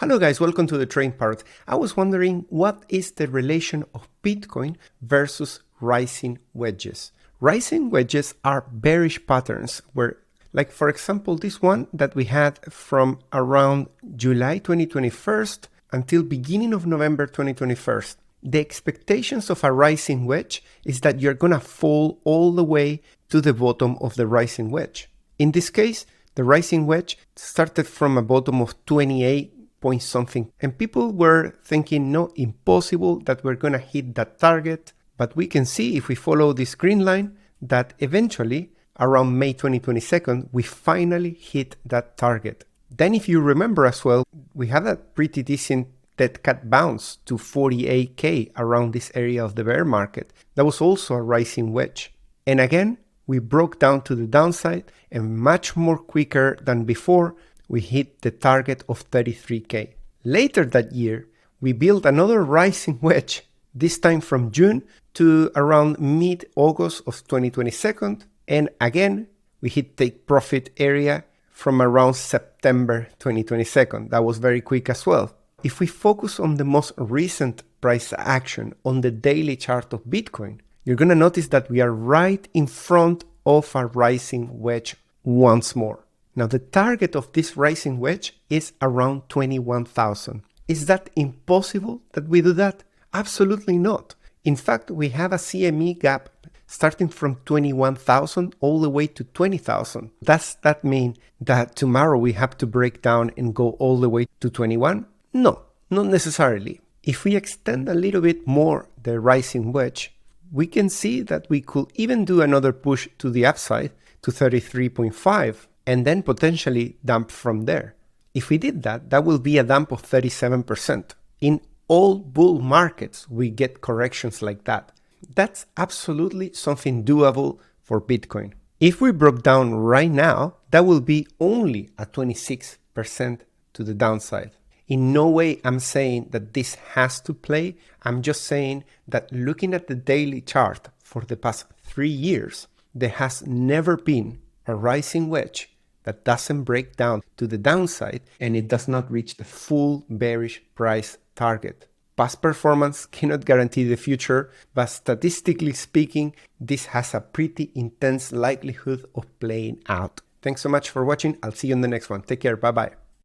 Hello guys, welcome to the Trading Parrot. I was wondering what is the relation of Bitcoin versus rising wedges. Rising wedges are bearish patterns where, like for example, this one that we had from around July 2021 until beginning of November 2021. The expectations of a rising wedge is that you're gonna fall all the way to the bottom of the rising wedge. In this case, the rising wedge started from a bottom of 28 point something, and people were thinking, no, impossible that we're gonna hit that target. But we can see if we follow this green line that eventually around May 2022 we finally hit that target. Then if you remember as well, we had a pretty decent dead cat bounce to 48k around this area of the bear market. That was also a rising wedge, and again we broke down to the downside, and much more quicker than before we hit the target of 33k. Later that year, we built another rising wedge, this time from June to around mid-August of 2022, and again, we hit take profit area from around September 2022. That was very quick as well. If we focus on the most recent price action on the daily chart of Bitcoin, you're gonna notice that we are right in front of a rising wedge once more. Now the target of this rising wedge is around 21,000. Is that impossible that we do that? Absolutely not. In fact, we have a CME gap starting from 21,000 all the way to 20,000. Does that mean that tomorrow we have to break down and go all the way to 21? No, not necessarily. If we extend a little bit more the rising wedge, we can see that we could even do another push to the upside to 33.5. and then potentially dump from there. If we did that, that will be a dump of 37%. In all bull markets, we get corrections like that. That's absolutely something doable for Bitcoin. If we broke down right now, that will be only a 26% to the downside. In no way I'm saying that this has to play. I'm just saying that looking at the daily chart for the past 3 years, there has never been a rising wedge that doesn't break down to the downside and it does not reach the full bearish price target. Past performance cannot guarantee the future, but statistically speaking, this has a pretty intense likelihood of playing out. Thanks so much for watching. I'll see you in the next one. Take care. Bye-bye.